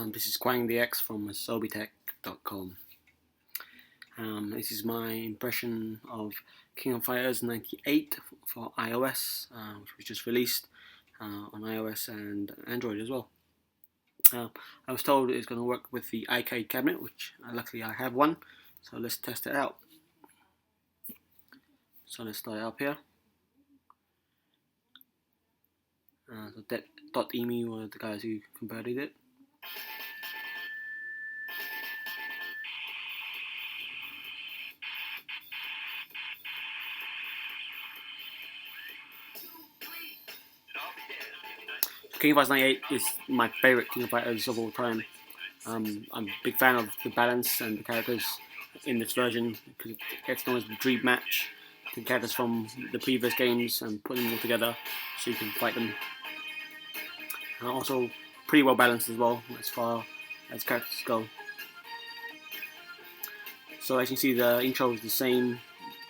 This is Quang the X from sobitech.com. This is my impression of King of Fighters 98 for iOS, which was just released on iOS and Android as well. I was told it's going to work with the iCade cabinet, which luckily I have one, so let's test it out. So let's start it up here. So .emi were the guys who converted it. King of Fighters 98 is my favourite King of Fighters of all time. I'm a big fan of the balance and the characters in this version because it's known as the Dream Match. The characters from the previous games and put them all together so you can fight them. Also pretty well balanced as well as far as characters go. So as you can see, the intro is the same,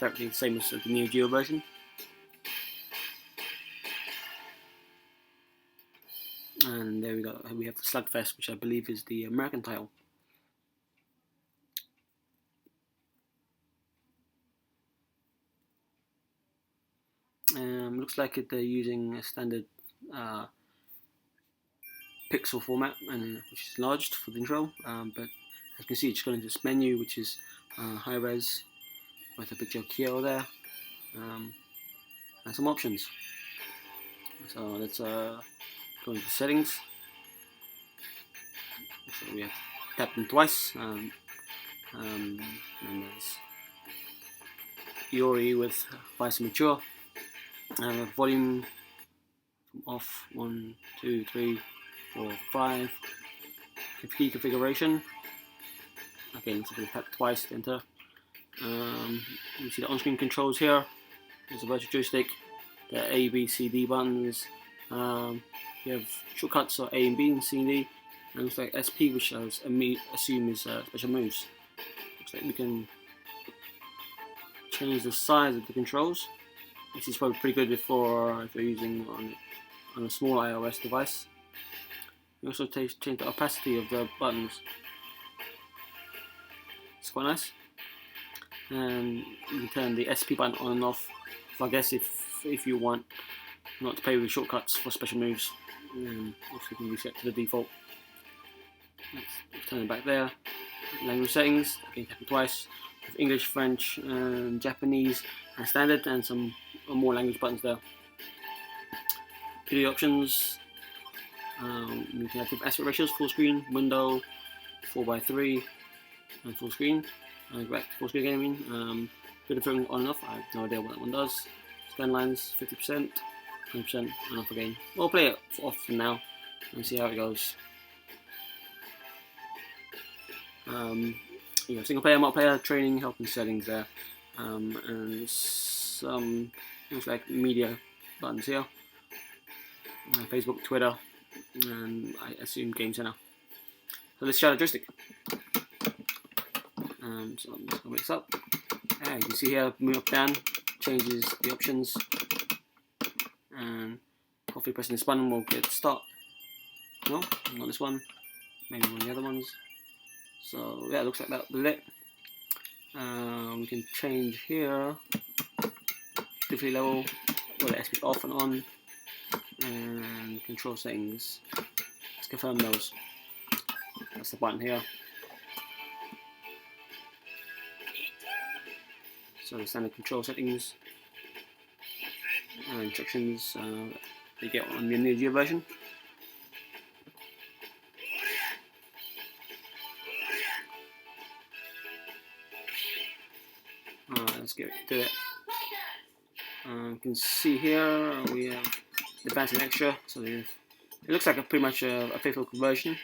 directly the same as the Neo Geo version. And there we go, we have the Slugfest, which I believe is the American title. Looks like they're using a standard pixel format, and which is enlarged for the intro, but as you can see, it's going into this menu, which is high res with a picture of Kyo there, and some options. So let's go into settings. So we have to tap them twice, and there's Iori with Vice Mature, volume off 1, 2, 3, 4, 5. Key configuration. Again, so we tap twice to enter. You see the on-screen controls here. There's a virtual joystick, the A, B, C, D buttons. You have shortcuts, so A and B and C and D. And it looks like SP, which I assume is special moves. Looks like we can change the size of the controls. This is probably pretty good for if you're using on a small iOS device. You also change the opacity of the buttons. It's quite nice. And you can turn the SP button on and off. So I guess if you want not to play with shortcuts for special moves, also you can reset to the default. Let's turn it back there. Language settings, again tap it twice. With English, French, and Japanese and standard, and some more language buttons there. Video options. You can have different aspect ratios: full screen, window, 4:3, and full screen. Back to full screen again. Video filtering on and off. I have no idea what that one does. Scan lines 50%, 100%, and off again. We'll play it off for now and see how it goes. Single player, multiplayer, training, help, and settings there, and some things like media buttons here. Facebook, Twitter, and I assume Game Center. So let's try the joystick. So I'm just going to mix up. You can see here, move up, down, changes the options, and hopefully pressing this button will get start. No, not this one. Maybe one of the other ones. So yeah, it looks like that lit. We can change here difficulty level, the SP off and on, and control settings. Let's confirm those. That's the button here. So the standard control settings and instructions you get on the Neo Geo version. Let's get to it. You can see here we have the advanced and extra, so it looks like pretty much a faithful conversion.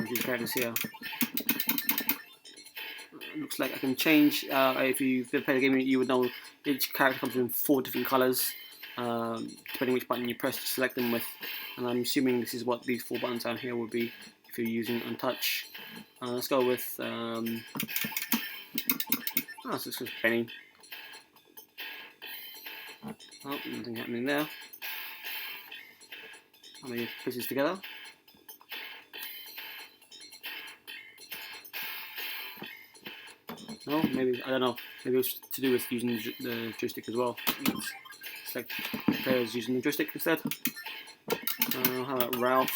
These characters here. Looks like I can change. If you've played the game, you would know each character comes in 4 different colours, depending which button you press to select them with. And I'm assuming this is what these 4 buttons down here would be if you're using Untouch. Let's go with let's just go with Benny. Oh, nothing happening there. How many pieces together? No, maybe, I don't know. Maybe it's to do with using the joystick as well. Select players using the joystick instead. How about Ralph?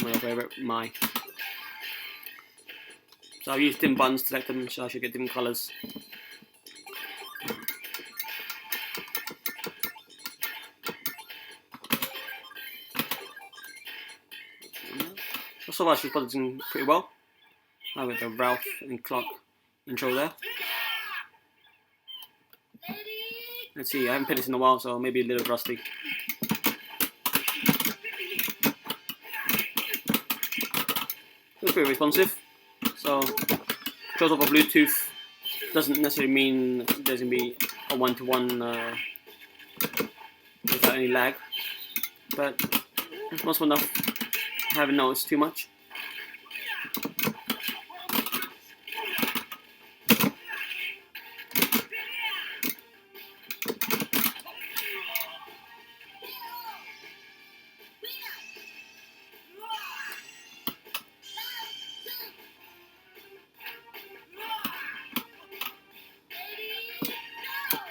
My favourite, Mai. So I've used different buttons to select them, so I should get different colours. So far, she's balancing pretty well. Now with the Ralph and Clark intro there. Let's see, I haven't played this in a while, so maybe a little rusty. It's pretty responsive. So, shows off of Bluetooth doesn't necessarily mean there's going to be a one-to-one without any lag, but it's possible enough. I haven't noticed too much.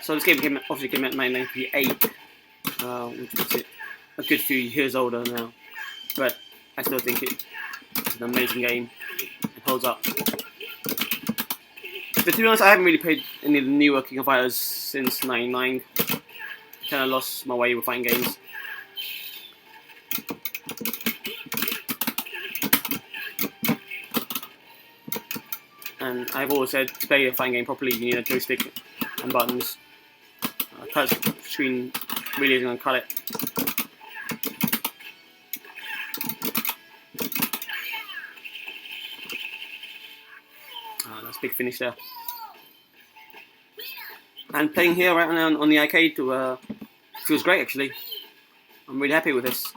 So this game obviously came out in 1998, which makes it a good few years older now. But I still think it's an amazing game. It holds up. But to be honest, I haven't really played any of the newer King of Fighters since '99. I kind of lost my way with fighting games. And I've always said to play a fighting game properly, you need a joystick and buttons. Touch screen really isn't going to cut it. That's a big finish there. And playing here right now on the iCade feels great actually. I'm really happy with this.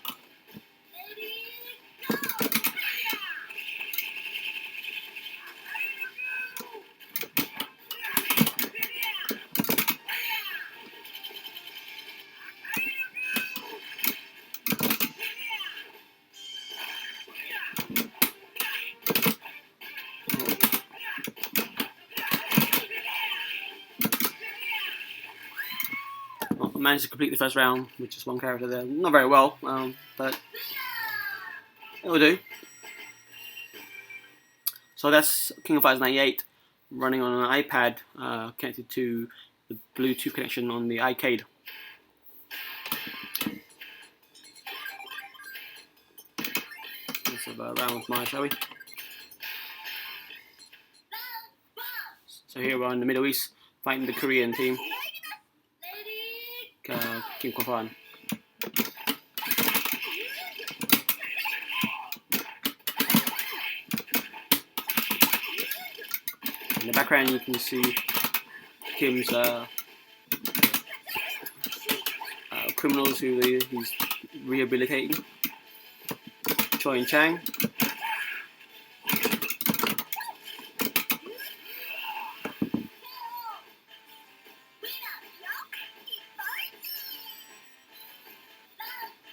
I managed to complete the first round with just one character there. Not very well, but it'll do. So that's King of Fighters 98 running on an iPad connected to the Bluetooth connection on the iCade. Let's have a round with Mai, shall we? So here we're in the Middle East fighting the Korean team. Kim Kwon. In the background you can see Kim's criminals who he's rehabilitating. Choi and Chang.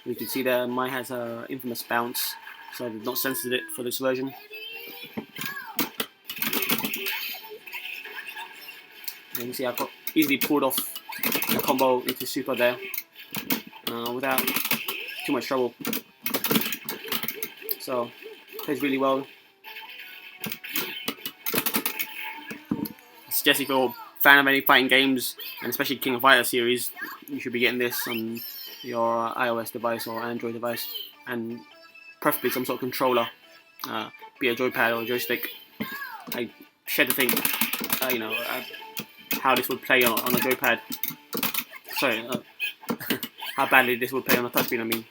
You can see there Mai has her infamous bounce, so they've not censored it for this version. And you see I've got easily pulled off the combo into super there without too much trouble. So plays really well. I suggest if you're a fan of any fighting games, and especially King of Fighters series, you should be getting this on your iOS device or Android device, and preferably some sort of controller, be a joypad or a joystick. I share to think, how this would play on a joypad. Sorry, how badly this would play on a touchscreen. I mean,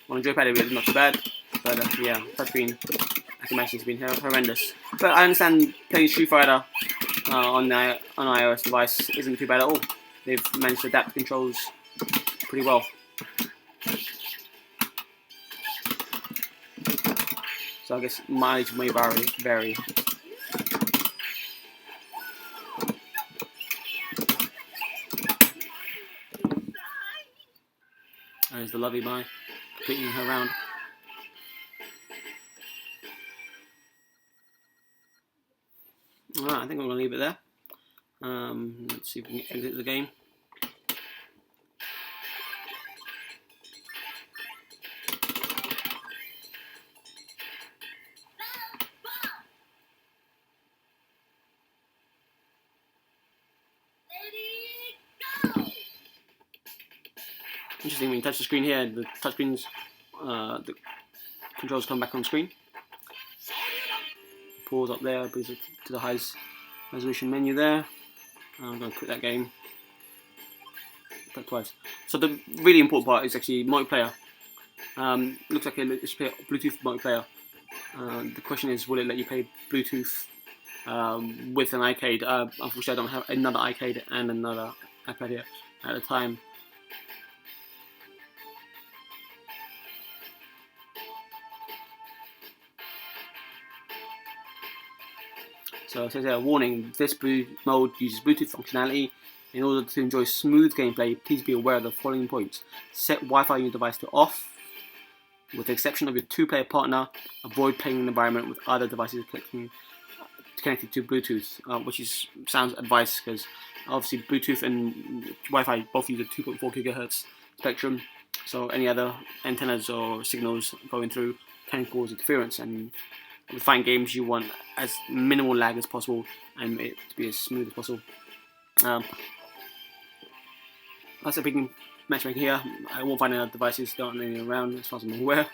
on a joypad it's not too bad, but yeah, touchscreen I can imagine it's been horrendous. But I understand playing Street Fighter on an iOS device isn't too bad at all. They've managed to adapt the controls pretty well. So I guess mileage may vary. There's the lovely Mai completing her round. Alright, I think I'm going to leave it there. Let's see if we can exit the game. Interesting, when you touch the screen here, the touchscreens, the controls come back on screen. Pause up there, brings it to the highest resolution menu there. I'm going to quit that game. That twice. So the really important part is actually multiplayer. Looks like it's Bluetooth multiplayer. The question is, will it let you play Bluetooth with an iCade? Unfortunately, I don't have another iCade and another iPad here at the time. So it says here, warning, this mode uses Bluetooth functionality. In order to enjoy smooth gameplay, please be aware of the following points. Set Wi-Fi on your device to off. With the exception of your two-player partner, avoid playing in an environment with other devices connected to Bluetooth, which is sound advice, because obviously Bluetooth and Wi-Fi both use a 2.4 gigahertz spectrum, so any other antennas or signals going through can cause interference, and with fine games you want as minimal lag as possible and it to be as smooth as possible. That's a big matchmaking here. I won't find any other devices that aren't any around as far as I'm aware,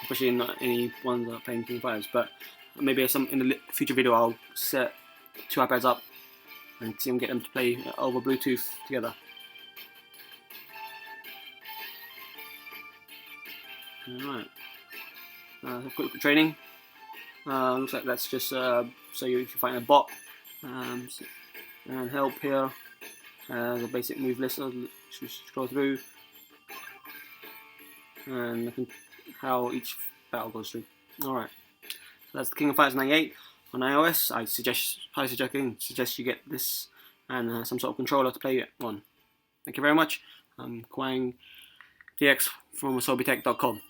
especially not any ones that are playing King of Fighters, but maybe in the future video I'll set two iPads up and see them get them to play over Bluetooth together. Alright, quick training. Looks like that's just so you can find a bot and help here. The basic move list. I'll just scroll through and look at how each battle goes through. Alright, so that's the King of Fighters 98 on iOS. I highly suggest you get this and some sort of controller to play it on. Thank you very much. I'm Kwang DX from wasobitech.com.